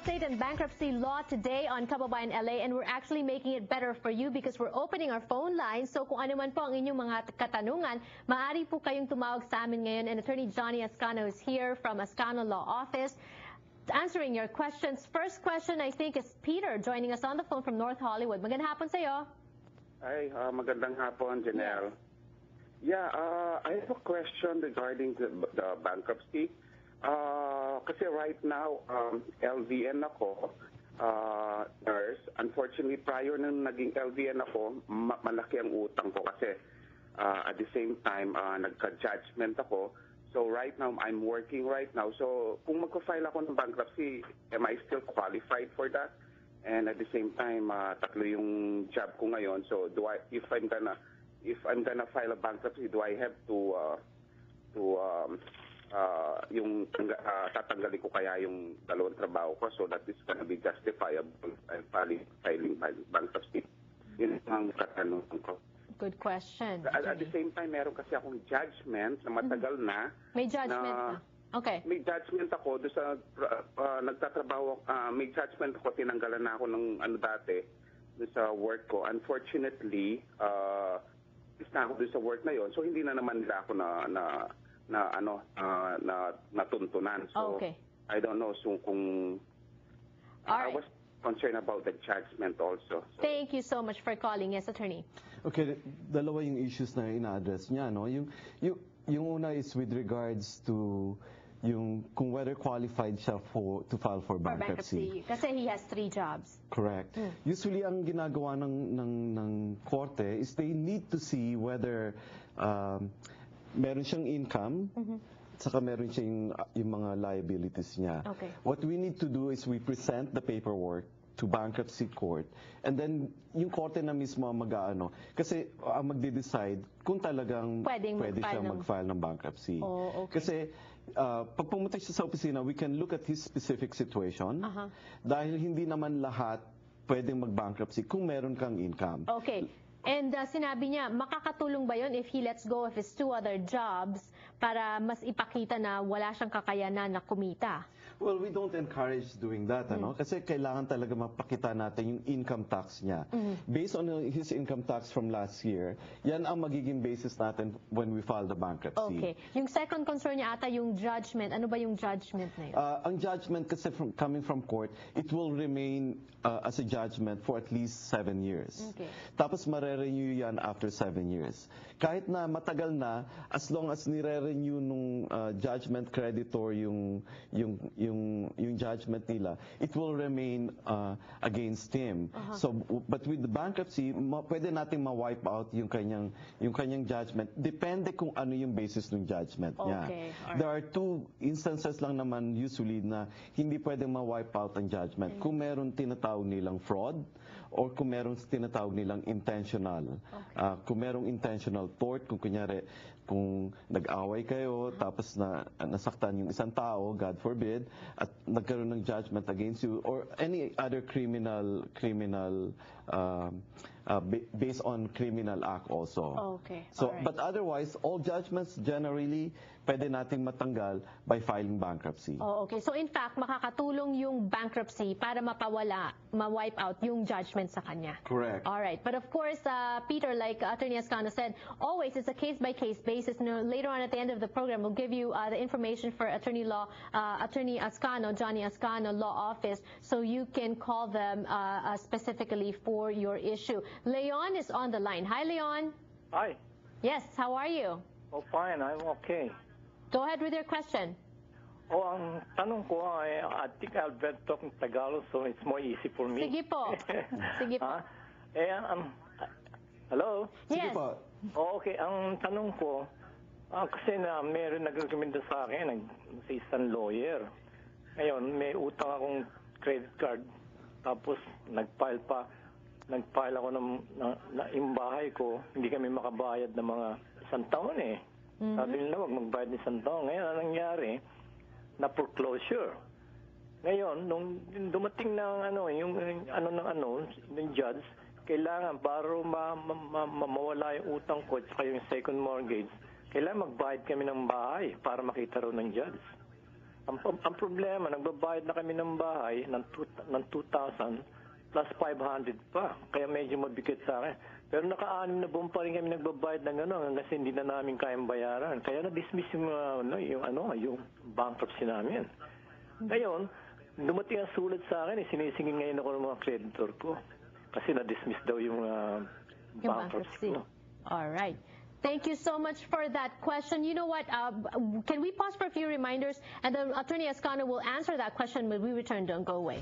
estate and bankruptcy law today on Kababayan LA, and we're actually making it better for you because we're opening our phone lines. So kung ano man po ang inyong mga katanungan, maaari po kayong tumawag sa amin ngayon. And Attorney Johnny Ascano is here from Ascano Law Office answering your questions. First question, I think, is Peter joining us on the phone from North Hollywood. Magandang hapon sa iyo. Ay, magandang hapon, Janelle. Yeah, I have a question regarding the bankruptcy. Kasi right now, LVN ako, nurse. Unfortunately, prior nang naging LVN ako, malaki ang utang ko kasi at the same time, nagka-judgment ako. So right now, I'm working right now. So kung magpa-file ako ng bankruptcy, am I still qualified for that? And at the same time, tatlo yung job ko ngayon. So if I'm gonna file a bankruptcy, do I have to tatanggalin ko kaya yung dalawang trabaho ko so that it's gonna be justifiable filing bankruptcy? Yun ang katanungan ko. Good question. At the same time, meron kasi akong judgment na matagal na. May judgment na. Okay. May judgment ako doon sa nagtatrabaho. May judgment ako, tinanggalan na ako ng dati doon sa work ko. Unfortunately, is na ako doon sa work na yon. So hindi na naman nila ako natuntunan. So okay. I don't know kung I was concerned about the judgment also. So. Thank you so much for calling. Yes, attorney. Okay, dalawa yung issues na ina-address niya, no? Yung una is with regards to yung kung whether qualified siya to file for bankruptcy. Kasi he has 3 jobs. Correct. Usually ang ginagawa ng korte is they need to see whether meron siyang income, saka meron siyang yung mga liabilities niya. Okay. What we need to do is we present the paperwork to bankruptcy court, and then yung korte na mismo ang mag-aano. Kasi ang magde-decide kung talagang pwede siya mag-file ng bankruptcy. Oh, okay. Kasi pag pumunta siya sa opisina, we can look at his specific situation. Dahil hindi naman lahat pwedeng mag-bankruptcy kung meron kang income. Okay. And sinabi niya, makakatulong ba yon if he lets go of his 2 other jobs para mas ipakita na wala siyang kakayanan na kumita? Well, we don't encourage doing that, ano? Kasi kailangan talaga mapakita natin yung income tax niya. Based on his income tax from last year, yan ang magiging basis natin when we file the bankruptcy. Okay. Yung second concern niya ata yung judgment. Ano ba yung judgment na yun? Ang judgment kasi coming from court, it will remain as a judgment for at least 7 years. Okay. Tapos mare-renew yan after 7 years. Kahit na matagal na, as long as nire-renew nung judgment creditor yung judgment nila, it will remain against him. So, but with the bankruptcy, pwede nating ma-wipe out yung kanyang judgment. Depende kung ano yung basis ng judgment niya. Okay. Right. There are 2 instances lang naman usually na hindi pwedeng ma-wipe out ang judgment. Kung meron tinatawag nilang fraud, or kung merong tinatawag nilang intentional. Okay. Kung merong intentional tort, kung kunyari, kung nag-away kayo, tapos nasaktan yung isang tao, God forbid, at nagkaroon ng judgment against you, or any other criminal based on criminal act also. Okay. So, right. But otherwise, all judgments generally pwede nating matanggal by filing bankruptcy. Oh, okay. So in fact, makakatulong yung bankruptcy para ma-wipe out yung judgment sa kanya. Correct. All right. But of course, Peter, like Attorney Ascano said, always it's a case-by-case basis. Later on at the end of the program, we'll give you the information for Attorney Ascano, Johnny Ascano Law Office, so you can call them specifically for your issue. Leon is on the line. Hi, Leon. Hi. Yes, how are you? Oh, fine. I'm okay. Go ahead with your question. Oh, ang tanong ko ay, I think I'll better talk in Tagalog so it's more easy for me. Sige po. Sige po. Hello? Yes. Sige po. Oh, okay. Ang tanong ko, kasi meron nag-recommenda sa akin, sa isang lawyer. Ngayon, may utang akong credit card. Tapos, nag-file ako yung bahay ko. Hindi kami makabayad ng mga 1 taon eh. Sabi nila, wag magbayad ng 1 taon. Ngayon, anong nangyari? Na foreclosure. Ngayon, nung dumating na yung judge, kailangan para mawala yung utang ko at yung second mortgage, kailangan magbayad kami ng bahay para makita raw ng judge. Ang problema, nagbabayad na kami ng bahay ng 2,000 plus 500 pa. Kaya medyo mabigat sa akin. Pero naka-anim na buwan pa rin kami nagbabayad ng kasi hindi na namin kayang bayaran. Kaya na-dismiss yung bankruptcy namin. Ngayon, dumating ang sulat sa akin, sinisingin ngayon ako ng mga creditor ko. Kasi na-dismiss daw yung bankruptcy ko. All right. Thank you so much for that question. You know what? Can we pause for a few reminders? And then Attorney Ascano will answer that question when we return. Don't go away.